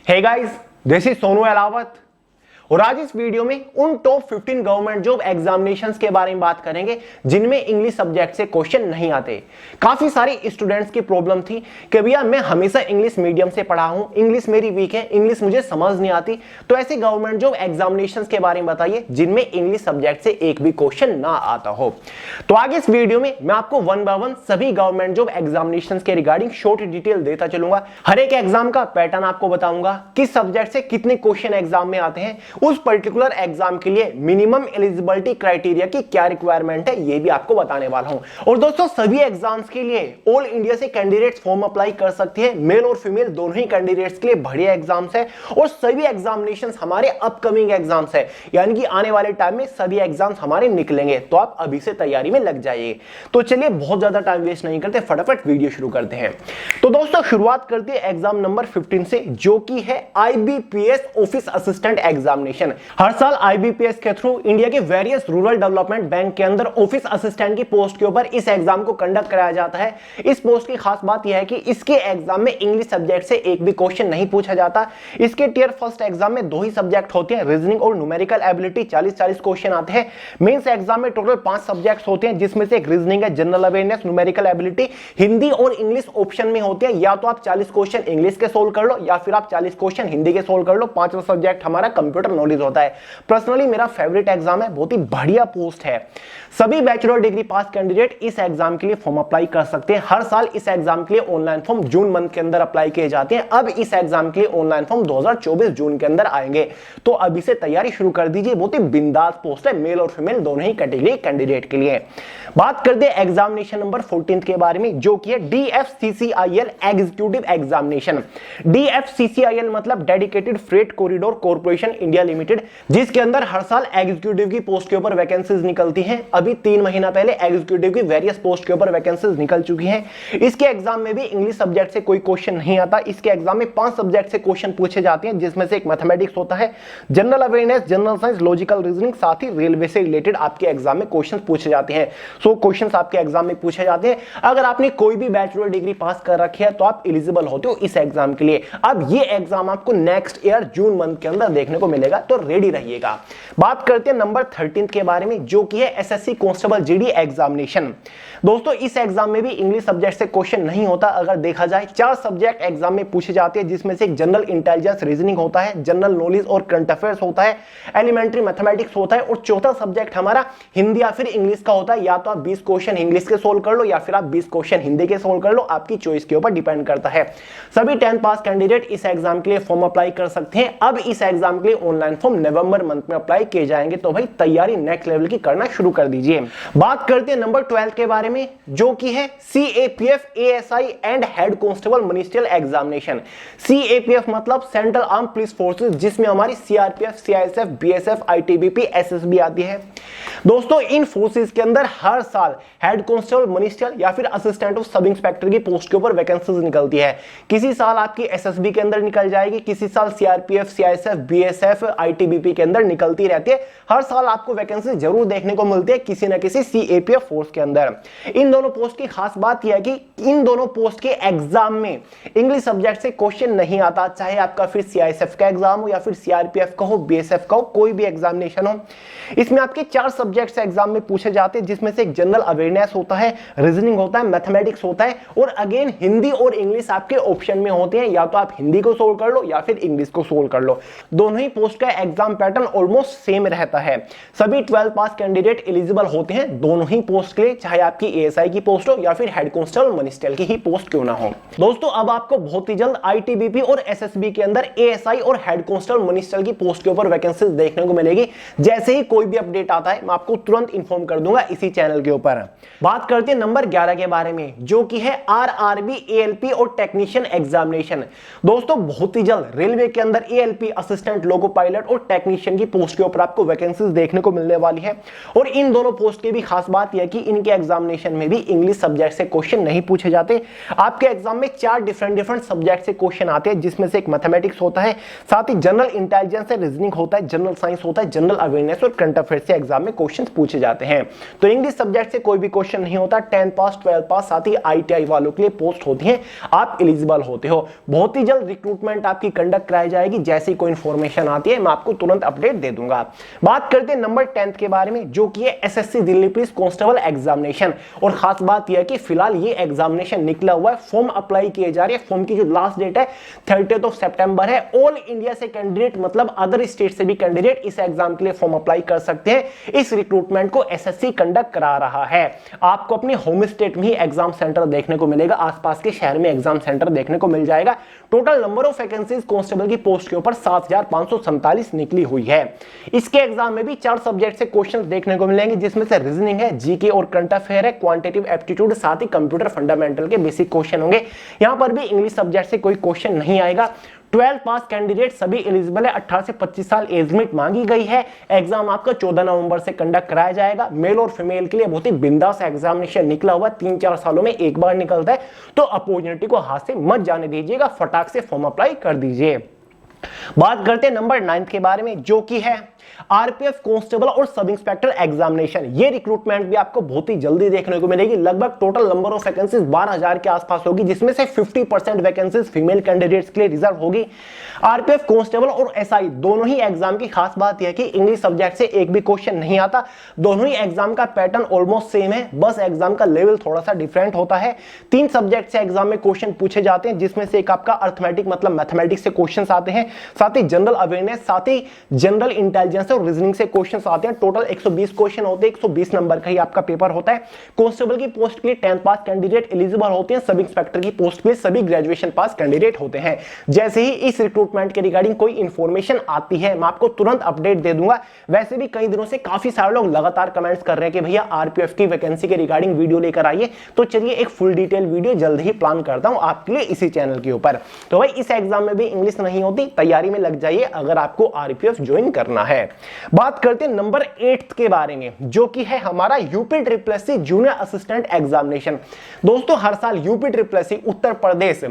Hey guys, this is Sonu Alawat और आज इस वीडियो में उन टॉप 15 गवर्नमेंट जॉब एग्जामिनेशंस के बारे में बात करेंगे जिनमें इंग्लिश सब्जेक्ट से क्वेश्चन नहीं आते। काफी सारे स्टूडेंट्स की प्रॉब्लम थी कि भैया मैं हमेशा इंग्लिश मीडियम से पढ़ा हूं, इंग्लिश मेरी वीक है, इंग्लिश मुझे समझ नहीं आती। तो ऐसे गवर्नमेंट जॉब एग्जामिनेशंस के बारे में बताइए जिनमें इंग्लिश सब्जेक्ट से एक भी क्वेश्चन ना आता हो। तो आगे इस वीडियो में मैं आपको वन बाय वन सभी गवर्नमेंट जॉब एग्जामिनेशंस के रिगार्डिंग शॉर्ट डिटेल देता चलूंगा। हर एक एग्जाम का पैटर्न आपको बताऊंगा, किस सब्जेक्ट से कितने क्वेश्चन एग्जाम में आते हैं, उस पर्टिकुलर एग्जाम के लिए मिनिमम एलिजिबिलिटी क्राइटेरिया की क्या रिक्वायरमेंट है ये भी आपको बताने वाला हूं। और दोस्तों सभी एग्जाम्स के लिए ऑल इंडिया से कैंडिडेट्स फॉर्म अप्लाई कर सकते हैं, मेल और फीमेल दोनों ही कैंडिडेट्स के लिए बढ़िया एग्जाम्स है। और सभी एग्जामिनेशंस हमारे अपकमिंग एग्जाम्स है, यानी कि आने वाले टाइम में सभी एग्जाम्स हमारे निकलेंगे, तो आप अभी से तैयारी में लग जाइए। तो चलिए बहुत ज्यादा टाइम वेस्ट नहीं करते, फटाफट वीडियो शुरू करते हैं। तो दोस्तों शुरुआत करते हैं एग्जाम नंबर 15 से, जो कि है IBPS ऑफिस असिस्टेंट एग्जामिनेशन। हर साल IBPS के थ्रू इंडिया के वेरियस रूरल डेवलपमेंट बैंक के अंदर ऑफिस असिस्टेंट की पोस्ट के ऊपर इस एग्जाम को कंडक्ट कराया जाता है। इस पोस्ट की खास बात यह है कि इसके एग्जाम में इंग्लिश सब्जेक्ट से एक भी क्वेश्चन नहीं पूछा जाता। इसके टियर फर्स्ट एग्जाम में दो ही सब्जेक्ट होते हैं, रीजनिंग और न्यूमेरिकल एबिलिटी। 40-40 क्वेश्चन आते हैं। मेंस एग्जाम में टोटल 5 सब्जेक्ट्स होते हैं, जिसमें से एक रीजनिंग है, general awareness, numerical ability. Hindi और इंग्लिश ऑप्शन में होते हैं, या तो आप 40 क्वेश्चन इंग्लिश के सोल्व कर लो या फिर आप 40 क्वेश्चन हिंदी के सोल्व कर लो। 5वां सब्जेक्ट हमारा कंप्यूटर नॉलेज होता है। पर्सनली मेरा फेवरेट एग्जाम है, बहुत ही बढ़िया पोस्ट है। सभी बैचलर डिग्री पास कैंडिडेट इस एग्जाम के लिए फॉर्म अप्लाई कर सकते हैं। हर साल इस एग्जाम के लिए ऑनलाइन फॉर्म जून मंथ के अंदर अप्लाई किए जाते हैं। अब इस एग्जाम के लिए ऑनलाइन फॉर्म 2024 जून के अंदर आएंगे, तो अभी से तैयारी शुरू कर दीजिए। बहुत ही बिंदास पोस्ट है, मेल और फीमेल दोनों ही कैटेगरी कैंडिडेट के लिए। बात करते हैं एग्जामिनेशन नंबर 14 के बारे में, जो कि है DFCCIL एग्जीक्यूटिव एग्जामिनेशन। DFCCIL मतलब dedicated freight corridor corporation India limited, जिसके अंदर हर साल एग्जीक्यूटिव की पोस्ट के ऊपर वैकेंसीज निकलती हैं। अभी 3 महीना पहले एग्जीक्यूटिव की वेरियस पोस्ट के ऊपर वैकेंसीज निकल चुकी हैं। इसके एग्जाम में भी इंग्लिश सब्जेक्ट से कोई क्वेश्चन नहीं आता। इसके एग्जाम में 5 सब्जेक्ट से क्वेश्चन पूछे जाते हैं, जिसमें से एक मैथमेटिक्स होता है, general awareness, general science, logical reasoning, साथ ही रेलवे से रिलेटेड आपके एग्जाम में क्वेश्चन पूछे जाते हैं। सो क्वेश्चंस आपके एग्जाम में पूछे जाते हैं। अगर आपने कोई भी बैचलर डिग्री पास कर रखी है तो आप एलिजिबल होते हो इस एग्जाम के लिए। अब ये एग्जाम आपको नेक्स्ट ईयर जून मंथ के अंदर देखने को मिलेगा, तो रेडी रहिएगा। बात करते हैं नंबर 13 के बारे में, जो कि है SSC कांस्टेबल GD एग्जामिनेशन। दोस्तों इस एग्जाम में भी इंग्लिश सब्जेक्ट से क्वेश्चन नहीं होता। अगर देखा जाए 4 सब्जेक्ट एग्जाम में पूछे जाते हैं, जिसमें से एक जनरल इंटेलिजेंस रीजनिंग होता है, जनरल नॉलेज और करंट अफेयर्स होता है, एलिमेंट्री मैथमेटिक्स होता है, और चौथा सब्जेक्ट हमारा हिंदी या फिर इंग्लिश का होता है। या तो आप 20 क्वेश्चन इंग्लिश के सोल्व कर लो या फिर आप 20 क्वेश्चन हिंदी के सोल्व कर लो, आपकी चॉइस के ऊपर डिपेंड करता है। सभी 10 पास कैंडिडेट इस एग्जाम के लिए फॉर्म अप्लाई कर सकते हैं। अब इस एग्जाम के लिए ऑनलाइन फॉर्म नवंबर मंथ में अप्लाई किए जाएंगे, तो भाई तैयारी नेक्स्ट लेवल की करना शुरू कर दीजिए। बात करते हैं नंबर 12 के बारे में, जो कि है CAPF ASI and head constable ministerial examination. CAPF मतलब सेंट्रल आर्म पुलिस फोर्सेस, जिसमें हमारी CRPF, CISF, BSF, ITBP, SSB आती है। दोस्तों इन फोर्सेस के अंदर हर साल हेड कांस्टेबल मिनिस्ट्रियल या फिर असिस्टेंट ऑफ सब इंस्पेक्टर की पोस्ट के ऊपर वैकेंसीज निकलती है। किसी साल आपकी SSB के अंदर निकल जाएगी, किसी साल CRPF, CISF, BSF, ITBP के अंदर निकलती रहती है। हर साल आपको वैकेंसी जरूर देखने को मिलती है किसी न किसी CAPF फोर्स के अंदर। इन दोनों पोस्ट की खास बात यह है कि इन दोनों पोस्ट के एग्जाम में इंग्लिश सब्जेक्ट से क्वेश्चन नहीं आता, चाहे आपका फिर CISF का एग्जाम हो या फिर CRPF का हो, BSF का हो, कोई भी एग्जामिनेशन हो। इसमें आपके 4 सब्जेक्ट एग्जाम में पूछे जाते हैं, जिसमें से एक जनरल अवेयरनेस होता है, रीजनिंग होता है, मैथमेटिक्स होता है, और अगेन हिंदी और इंग्लिश आपके ऑप्शन में होते हैं। या तो आप हिंदी को सोल्व कर लो या फिर इंग्लिश को सोल्व कर लो। दोनों ही पोस्ट का एग्जाम पैटर्न ऑलमोस्ट सेम रहता है। सभी 12 पास कैंडिडेट एलिजिबल होते हैं दोनों ही पोस्ट के लिए, चाहे आपकी ASI की पोस्ट हो या फिर हेड कांस्टेबल मिनिस्ट्रियल की ही पोस्ट क्यों ना हो। दोस्तों अब आपको बहुत ही जल्द ITBP और SSB के अंदर ASI और हेड कांस्टेबल मिनिस्ट्रियल की पोस्ट के ऊपर वैकेंसीज देखने को मिलेगी। जैसे ही कोई भी अपडेट आता है मैं आपको तुरंत इंफॉर्म कर दूंगा इसी चैनल के ऊपर। बात करते हैं नंबर 11 के बारे में, जो कि है RRB ALP और टेक्नीशियन एग्जामिनेशन। दोस्तों बहुत ही जल्द रेलवे के अंदर ALP असिस्टेंट लोको पायलट और टेक्नीशियन की पोस्ट के ऊपर आपको वैकेंसीज देखने को मिलने वाली है। और इन दोनों पोस्ट की भी खास बात यह कि इनके एग्जामिनेशन में भी इंग्लिश सब्जेक्ट से क्वेश्चन नहीं पूछे जाते। आपके एग्जाम में 4 डिफरेंट सब्जेक्ट से क्वेश्चन आते हैं, जिसमें से एक मैथमेटिक्स होता है, साथ ही जनरल इंटेलिजेंस है, रीजनिंग होता है, जनरल साइंस होता है, जनरल अवेयरनेस और करंट अफेयर्स से एग्जाम में क्वेश्चन पूछे जाते हैं। तो इंग्लिश सब्जेक्ट से कोई भी क्वेश्चन नहीं होता। 10 पास 12 पास साथ ही ITI वालों के लिए पोस्ट होती है, आप एलिजिबल होते हो। बहुत ही जल्द रिक्रूटमेंट आपकी कंडक्ट कराई जाएगी। जैसी कोई इंफॉर्मेशन आती है मैं आपको तुरंत अपडेट दे दूंगा। बात करते हैं नंबर 10 के बारे में, जो कि है SSC Delhi police constable examination. और खास बात यह है कि फिलहाल ये एग्जामिनेशन निकला हुआ है, फॉर्म अप्लाई किए जा रहे हैं। फॉर्म की जो लास्ट डेट है 30 सितंबर है। ऑल इंडिया से कैंडिडेट मतलब अदर स्टेट से भी कैंडिडेट इस एग्जाम के लिए फॉर्म अप्लाई कर सकते हैं। इस रिक्रूटमेंट को SSC कंडक्ट करा रहा है। आपको अपने होम स्टेट में ही एग्जाम सेंटर देखने को मिलेगा, आसपास के शहर में एग्जाम सेंटर देखने को मिल जाएगा। Total number of vacancies constable की पोस्ट के ऊपर 7547 निकली हुई है। इसके एग्जाम में भी 4 सब्जेक्ट से क्वेश्चंस देखने को मिलेंगे, जिसमें से रीजनिंग है, जीके और करंट अफेयर है, क्वांटिटेटिव एप्टीट्यूड, साथ ही कंप्यूटर फंडामेंटल के बेसिक क्वेश्चन होंगे। यहां पर भी इंग्लिश सब्जेक्ट से कोई क्वेश्चन नहीं आएगा। 12 पास कैंडिडेट सभी एलिजिबल है। 18 से 25 साल एज लिमिट मांगी गई है। एग्जाम आपका 14 नवंबर से कंडक्ट कराया जाएगा। मेल और फीमेल के लिए बहुत ही बिंदास एग्जामिनेशन निकला हुआ। 3-4 सालों में एक बार निकलता है, तो अपॉर्चुनिटी को हाथ से मत जाने दीजिएगा, फटाक से फॉर्म अप्लाई कर दीजिए। बात करते हैं नंबर 9 के बारे में, जो कि है RPF कांस्टेबल और सब इंस्पेक्टर एग्जामिनेशन। ये रिक्रूटमेंट भी आपको बहुत ही जल्दी देखने को मिलेगी। लगभग टोटल नंबर ऑफ वैकेंसीज 12,000 के आसपास होगी, जिसमें से 50% वैकेंसीज फीमेल कैंडिडेट्स के लिए रिजर्व होगी। RPF कांस्टेबल और SI दोनों ही एग्जाम की खास बात यह है कि इंग्लिश सब्जेक्ट से एक भी क्वेश्चन नहीं आता। दोनों ही एग्जाम का पैटर्न ऑलमोस्ट सेम है, बस एग्जाम का लेवल थोड़ा सा डिफरेंट होता है। 3 सब्जेक्ट से एग्जाम में क्वेश्चन पूछे जाते हैं, जिसमें से एक आपका अर्थमेटिक मतलब मैथमेटिक्स से क्वेश्चन आते हैं, साथ ही जनरल अवेयरनेस, साथ ही जनरल इंटेलिजेंस और रीजनिंग से क्वेश्चंस आते हैं। टोटल 120 क्वेश्चन होते हैं, 120 नंबर का ही आपका पेपर होता है। कांस्टेबल की पोस्ट के लिए 10 पास कैंडिडेट एलिजिबल होते हैं। सब इंस्पेक्टर की पोस्ट के लिए सभी ग्रेजुएशन पास कैंडिडेट होते हैं। जैसे ही इस रिक्रूटमेंट के रिगार्डिंग कोई इंफॉर्मेशन आती है मैं आपको तुरंत अपडेट दे दूंगा। वैसे भी कई दिनों से काफी सारे लोग लगातार कमेंट्स कर रहे हैं कि भैया RPF की वैकेंसी के रिगार्डिंग वीडियो लेकर आइए, तो चलिए एक फुल डिटेल वीडियो जल्द ही प्लान करता हूं आपके लिए इसी चैनल के ऊपर। तो भाई इस एग्जाम में भी इंग्लिश नहीं होती, तैयारी में लग जाइए अगर आपको RPF ज्वाइन करना है। बात करते हैं नंबर 8 के बारे में, जो कि है हमारा UPSSC जूनियर असिस्टेंट एग्जामिनेशन। दोस्तों हर साल UPSSC Uttar Pradesh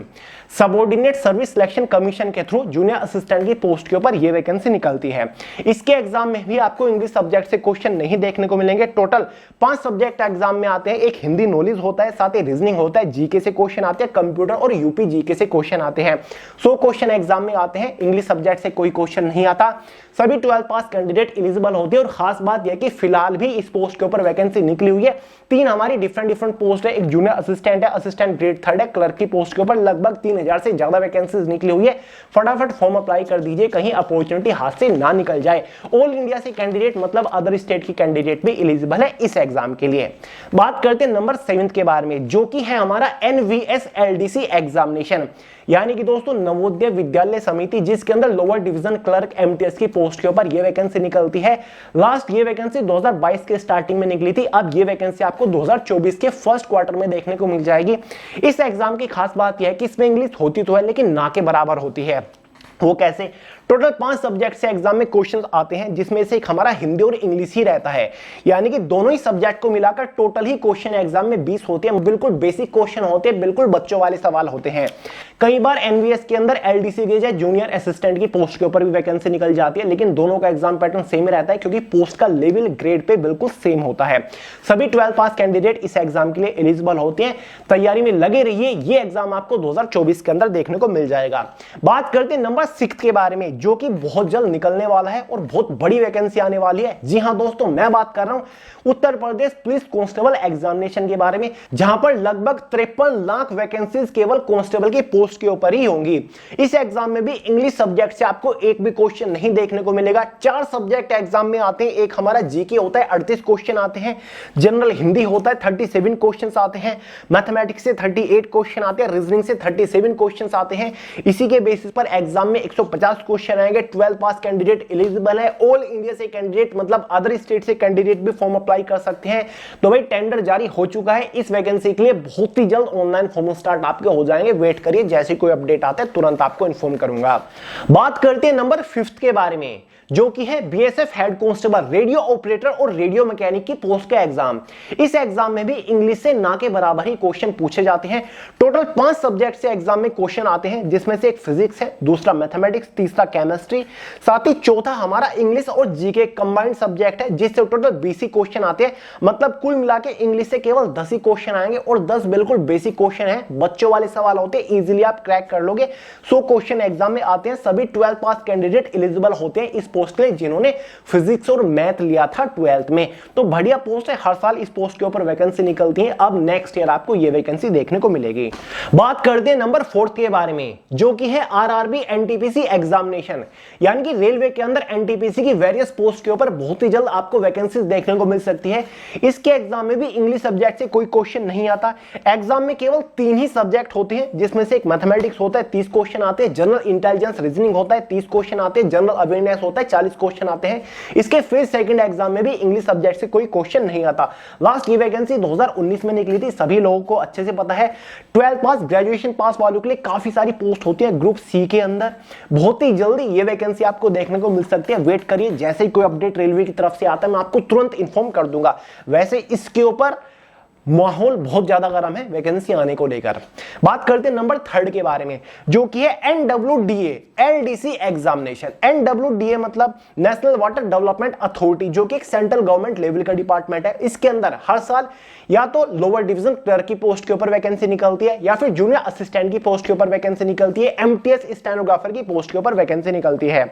subordinate service selection commission के थ्रू जूनियर असिस्टेंट की पोस्ट के ऊपर यह वैकेंसी निकलती है। इसके एग्जाम में भी आपको इंग्लिश सब्जेक्ट से क्वेश्चन नहीं देखने को मिलेंगे। टोटल 5 सब्जेक्ट एग्जाम में आते हैं। एक हिंदी नॉलेज होता है, साथ ही रीजनिंग होता है, जीके से क्वेश्चन आते हैं, कंप्यूटर और यूपी जीके से क्वेश्चन आते हैं। 100 क्वेश्चन एग्जाम में आते हैं। इंग्लिश सब्जेक्ट से कोई क्वेश्चन नहीं आता। सभी 12 पास कैंडिडेट एलिजिबल होते हैं। और खास बात यह कि फिलहाल भी इस पोस्ट के ऊपर वैकेंसी निकली हुई है। 3 हमारी डिफरेंट पोस्ट है। एक जूनियर असिस्टेंट है, असिस्टेंट ग्रेड 3 है, क्लर्क की पोस्ट के ऊपर लगभग 3000 से ज्यादा वैकेंसीज निकली हुई है। फटाफट फॉर्म अप्लाई कर दीजिए, कहीं अपॉर्चुनिटी हाथ से ना निकल जाए। ऑल इंडिया से कैंडिडेट मतलब अदर स्टेट की कैंडिडेट भी एलिजिबल है इस एग्जाम के लिए। बात करते हैं नंबर 7 के बारे में, जो कि है हमारा NVS LDC एग्जामिनेशन, यानी कि दोस्तों नवोदय विद्यालय समिति, जिसके अंदर लोअर डिवीजन क्लर्क MTS की पोस्ट के ऊपर यह वैकेंसी निकलती है। लास्ट ये वैकेंसी 2022 के स्टार्टिंग में निकली थी। अब ये वैकेंसी आपको 2024 के फर्स्ट क्वार्टर में देखने को मिल जाएगी। इस एग्जाम की खास बात यह है कि इसमें इंग्लिश होती तो है, लेकिन ना के बराबर होती है। वो कैसे? टोटल 5 सब्जेक्ट से एग्जाम में क्वेश्चंस आते हैं, जिसमें से एक हमारा हिंदी और इंग्लिश ही रहता है। यानी कि दोनों ही सब्जेक्ट को मिलाकर टोटल ही क्वेश्चन एग्जाम में 20 होते हैं। बिल्कुल बेसिक क्वेश्चन होते हैं, बिल्कुल बच्चों वाले सवाल होते हैं। कई बार NVS के अंदर LDC की जूनियर असिस्टेंट की पोस्ट के ऊपर भी वैकेंसी निकल जाती है, लेकिन दोनों का एग्जाम पैटर्न सेम रहता है, क्योंकि पोस्ट का लेवल ग्रेड पे बिल्कुल सेम होता है। सभी 12 पास कैंडिडेट इस एग्जाम के लिए एलिजिबल होते हैं। तैयारी में लगे रहिए, ये एग्जाम आपको 2024 के अंदर देखने को मिल जाएगा। बात करते हैं नंबर 6 के बारे में, जो कि बहुत जल्द निकलने वाला है और बहुत बड़ी वैकेंसी आने वाली है। जी हां दोस्तों, मैं बात कर रहा हूं Uttar Pradesh police constable examination के बारे में, जहां पर लगभग 53 लाख वैकेंसीज केवल कांस्टेबल की पोस्ट के ऊपर ही होंगी। इस एग्जाम में भी इंग्लिश सब्जेक्ट से आपको एक भी क्वेश्चन नहीं देखने को मिलेगा। 4 सब्जेक्ट एग्जाम में आते हैं। एक हमारा जीके होता है, 38 क्वेश्चन आते हैं। जनरल हिंदी होता है, 37 क्वेश्चन आते हैं। मैथमेटिक्स से 38 क्वेश्चन आते हैं। रीजनिंग से 37 क्वेश्चन आते हैं। इसी के बेसिस पर एग्जाम में 150 क्वेश्चन आएंगे। 12 पास कैंडिडेट एलिजिबल है। ऑल इंडिया से कैंडिडेट मतलब अदर स्टेट से कैंडिडेट भी फॉर्म अप्लाई कर सकते हैं। तो भाई टेंडर जारी हो चुका है इस वैकेंसी के लिए। बहुत ही जल्द ऑनलाइन फॉर्म स्टार्ट आपके हो जाएंगे। वेट करिए, जैसे कोई अपडेट आता है तुरंत आपको इन्फॉर्म करूंगा। बात करते हैं नंबर 5 के बारे में, जो कि है BSF head constable, radio operator और रेडियो मैकेनिक की पोस्ट का एग्जाम। इस एग्जाम में भी इंग्लिश से ना के बराबर ही क्वेश्चन पूछे जाते हैं। टोटल 5 सब्जेक्ट से एग्जाम में क्वेश्चन आते हैं, जिसमें से एक फिजिक्स है, दूसरा मैथमेटिक्स, तीसरा केमिस्ट्री, साथ ही चौथा हमारा इंग्लिश और जीके कंबाइंड सब्जेक्ट है, जिससे टोटल 20 ही क्वेश्चन आते हैं। मतलब कुल मिला के इंग्लिश से केवल 10 ही क्वेश्चन आएंगे और 10 बिल्कुल बेसिक क्वेश्चन है, बच्चों वाले सवाल होते हैं, इजीली आप क्रैक कर लोगे। 100 क्वेश्चन एग्जाम में आते हैं। सभी 12 पास कैंडिडेट एलिजिबल होते हैं इस पोस्ट के लिए, जिन्होंने फिजिक्स और मैथ लिया था 12th में। तो बढ़िया पोस्ट है, हर साल इस पोस्ट के ऊपर वैकेंसी निकलती है। अब नेक्स्ट ईयर आपको ये वैकेंसी देखने को मिलेगी। बात करते हैं नंबर 4 के बारे में, जो कि है आरआरबी एनटीपीसी एग्जामिनेशन, यानी कि रेलवे के अंदर एनटीपीसी की वेरियस पोस्ट के ऊपर बहुत ही जल्द आपको वैकेंसी देखने को मिल सकती है। इसके एग्जाम में भी इंग्लिश सब्जेक्ट से कोई क्वेश्चन नहीं आता। एग्जाम में केवल 3 ही सब्जेक्ट होते हैं, जिसमें से एक मैथमेटिक्स होता है, 30 क्वेश्चन आते हैं, जनरल इंटेलिजेंस रीजनिंग होता है, 30 क्वेश्चन आते हैं, जनरल अवेयरनेस होता है, 40 क्वेश्चन आते हैं। इसके फिर सेकंड एग्जाम में भी इंग्लिश सब्जेक्ट से कोई क्वेश्चन नहीं आता। लास्ट ये वैकेंसी 2019 में निकली थी, सभी लोगों को अच्छे से पता है। 12 पास ग्रेजुएशन पास वालों के लिए काफी सारी पोस्ट होती है ग्रुप सी के अंदर। बहुत ही जल्दी ये वैकेंसी आपको देखने को मिल सकती है। वेट करिए, जैसे ही कोई अपडेट रेलवे की तरफ से आता है मैं आपको तुरंत इंफॉर्म कर दूंगा। वैसे इसके ऊपर माहौल बहुत ज्यादा गर्म है वैकेंसी आने को लेकर। बात करते हैं नंबर 3 के बारे में, जो कि है एनडब्ल्यूडीए एलडीसी एग्जामिनेशन। एनडब्ल्यूडीए मतलब नेशनल वाटर डेवलपमेंट अथॉरिटी, जो कि एक सेंट्रल गवर्नमेंट लेवल का डिपार्टमेंट है। इसके अंदर हर साल या तो लोअर डिवीजन क्लर्क की पोस्ट के ऊपर वैकेंसी निकलती है, या फिर जूनियर असिस्टेंट की पोस्ट के ऊपर वैकेंसी निकलती है, एमटीएस स्टेनोग्राफर की पोस्ट के ऊपर वैकेंसी निकलती है।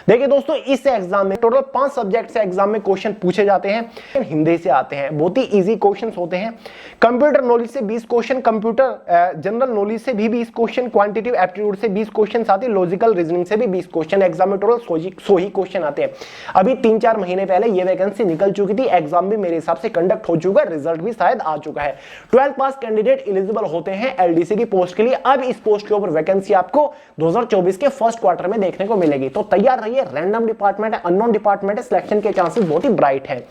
देखिए दोस्तों, इस एग्जाम में टोटल 5 सब्जेक्ट से एग्जाम में क्वेश्चन पूछे जाते हैं। हिंदी से आते हैं, बहुत ही इजी क्वेश्चन होते हैं। कंप्यूटर नॉलेज से 20 क्वेश्चन, कंप्यूटर जनरल नॉलेज से भी 20 क्वेश्चन, क्वांटिटेटिव एप्टीट्यूड से 20 क्वेश्चन, साथ ही लॉजिकल रीजनिंग से भी 20 क्वेश्चन। एग्जाम में टोटल 100 ही क्वेश्चन आते हैं। अभी 3-4 महीने पहले ये वैकेंसी निकल चुकी थी, एग्जाम भी मेरे हिसाब से कंडक्ट हो चुका है, रिजल्ट भी शायद आ चुका है। 12 पास कैंडिडेट एलिजिबल होते हैं एलडीसी की पोस्ट के लिए। अब इस पोस्ट के ऊपर वैकेंसी आपको 2024 के फर्स्ट क्वार्टर में देखने को मिलेगी। तो तैयार रहिए, रैंडम डिपार्टमेंट है, अननोन डिपार्टमेंट है, सिलेक्शन के चांसेस बहुत ही ब्राइट है।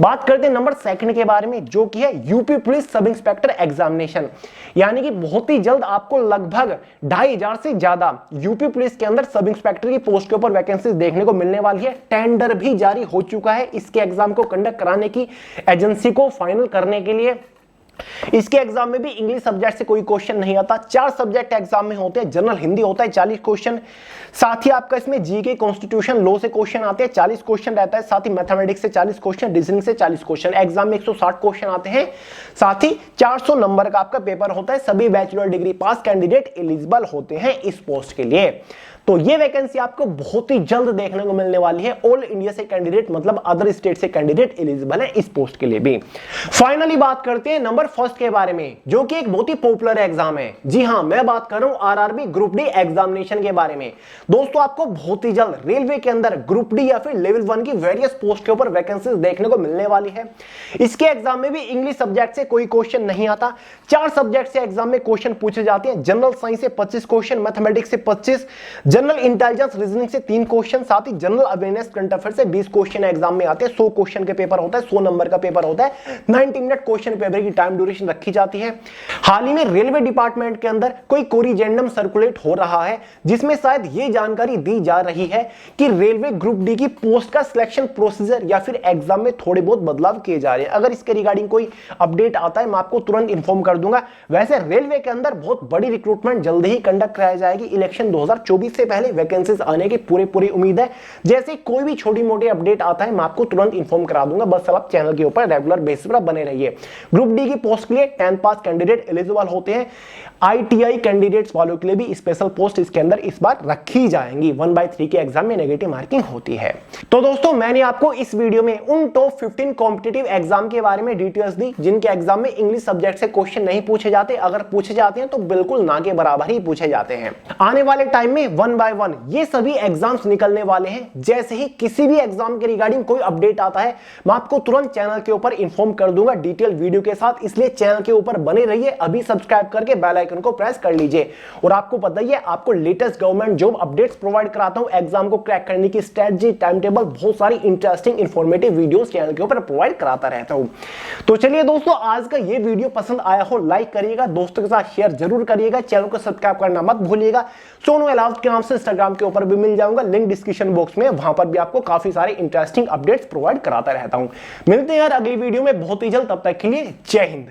बात करते हैं नंबर 2 के बारे में, जो कि है UP police sub inspector examination, यानी कि बहुत ही जल्द आपको लगभग 2500 से ज्यादा यूपी पुलिस के अंदर सब इंस्पेक्टर की पोस्ट के ऊपर वैकेंसी देखने को मिलने वाली है। टेंडर भी जारी हो चुका है इसके एग्जाम को कंडक्ट कराने की, एजेंसी को फाइनल करने के लिए। इसके एग्जाम में भी इंग्लिश सब्जेक्ट से कोई क्वेश्चन नहीं आता। 4 सब्जेक्ट एग्जाम में होते हैं। जनरल हिंदी होता है 40 क्वेश्चन, साथ ही आपका इसमें जीके कॉन्स्टिट्यूशन लॉ से क्वेश्चन आते हैं, 40 क्वेश्चन रहता है। साथ ही मैथमेटिक्स से 40 क्वेश्चन, रीजनिंग से 40 क्वेश्चन। एग्जाम में 160 क्वेश्चन आते हैं। साथ ही 400 नंबर का आपका पेपर होता है। सभी बैचलर डिग्री पास कैंडिडेट एलिजिबल होते हैं इस पोस्ट के लिए। तो ये वैकेंसी आपको बहुत ही जल्द देखने को मिलने वाली है। ऑल इंडिया से कैंडिडेट मतलब अदर स्टेट से कैंडिडेट एलिजिबल है इस पोस्ट के लिए भी। फाइनली बात करते हैं नंबर 1 के बारे में, जो कि एक बहुत ही पॉपुलर एग्जाम है। जी हां, मैं बात कर रहा हूं आरआरबी ग्रुप डी एग्जामिनेशन के बारे में। दोस्तों, आपको बहुत ही जल्द रेलवे के अंदर ग्रुप डी या फिर लेवल 1 की वेरियस पोस्ट के ऊपर वैकेंसीज देखने को मिलने वाली है। इसके एग्जाम में भी इंग्लिश सब्जेक्ट से कोई क्वेश्चन नहीं आता। 4 सब्जेक्ट से एग्जाम में क्वेश्चन पूछे जाते हैं। जनरल साइंस से 25 क्वेश्चन, मैथमेटिक्स से 25, जनरल इंटेलिजेंस रीजनिंग से 3 क्वेश्चन, साथ ही जनरल अवेयरनेस करंट अफेयर से 20 क्वेश्चन एग्जाम में आते हैं। 100 क्वेश्चन के पेपर होता है, 100 नंबर का पेपर होता है। 90 मिनट क्वेश्चन पेपर की टाइम ड्यूरेशन रखी जाती है। हाल ही में रेलवे डिपार्टमेंट के अंदर कोई कोरिजेंडम सर्कुलेट हो रहा है, जिसमें शायद ये जानकारी दी जा रही है कि रेलवे ग्रुप डी की पोस्ट का सिलेक्शन प्रोसीजर या फिर एग्जाम में थोड़े बहुत बदलाव किए जा रहे हैं। अगर इसके रिगार्डिंग कोई अपडेट आता है मैं आपको तुरंत इंफॉर्म कर दूंगा। वैसे रेलवे के अंदर बहुत बड़ी रिक्रूटमेंट जल्द ही कंडक्ट कराई जाएगी। इलेक्शन 2024 से पहले वैकेंसीज आने की पूरी उम्मीद है। जैसे कोई भी छोटी मोटी अपडेट आता है मैं आपको तुरंत इंफॉर्म करा दूंगा। बस आप चैनल के ऊपर रेगुलर बेसिस पर बने रहिए। ग्रुप डी की पोस्ट के लिए 10 पास कैंडिडेट एलिजिबल होते हैं। आईटीआई कैंडिडेट्स वालों के लिए भी स्पेशल पोस्ट इसके अंदर इस बार रखी जाएंगी। 1/3 के एग्जाम में नेगेटिव मार्किंग होती है। तो दोस्तों, मैंने आपको इस वीडियो में उन टॉप 15 कॉम्पिटिटिव एग्जाम के बारे में डिटेल्स दी, जिनके एग्जाम में इंग्लिश सब्जेक्ट से क्वेश्चन नहीं पूछे जाते। अगर पूछे जाते हैं तो बिल्कुल ना के बराबर ही पूछे जाते हैं। आने वाले टाइम में 1 by 1 ये सभी एग्जाम्स निकलने वाले हैं। जैसे ही किसी भी एग्जाम के रिगार्डिंग कोई अपडेट आता है मैं आपको तुरंत चैनल के ऊपर इंफॉर्म कर दूंगा डिटेल वीडियो के साथ। इसलिए चैनल के ऊपर बने रहिए, अभी सब्सक्राइब करके बेल आइकन को प्रेस कर लीजिए। और आपको पता ही है, आपको latest government job updates provide कराता हूं, एग्जाम को क्रैक करने की स्ट्रेटजी, टाइम टेबल, बहुत सारी इंटरेस्टिंग इंफॉर्मेटिव वीडियोस चैनल के ऊपर प्रोवाइड कराता रहता हूं। तो चलिए दोस्तों, आज का ये वीडियो पसंद आया हो लाइक करिएगा, दोस्तों के साथ शेयर जरूर करिएगा, चैनल को सब्सक्राइब करना मत भूलिएगा। सोनू अलाउट के नाम से इंस्टाग्राम के ऊपर भी मिल जाऊंगा, लिंक डिस्क्रिप्शन बॉक्स में, वहां पर भी आपको काफी सारे इंटरेस्टिंग अपडेट्स प्रोवाइड कराता रहता हूं। मिलते हैं यार अगली वीडियो में बहुत ही जल्द, तब तक के लिए जय हिंद।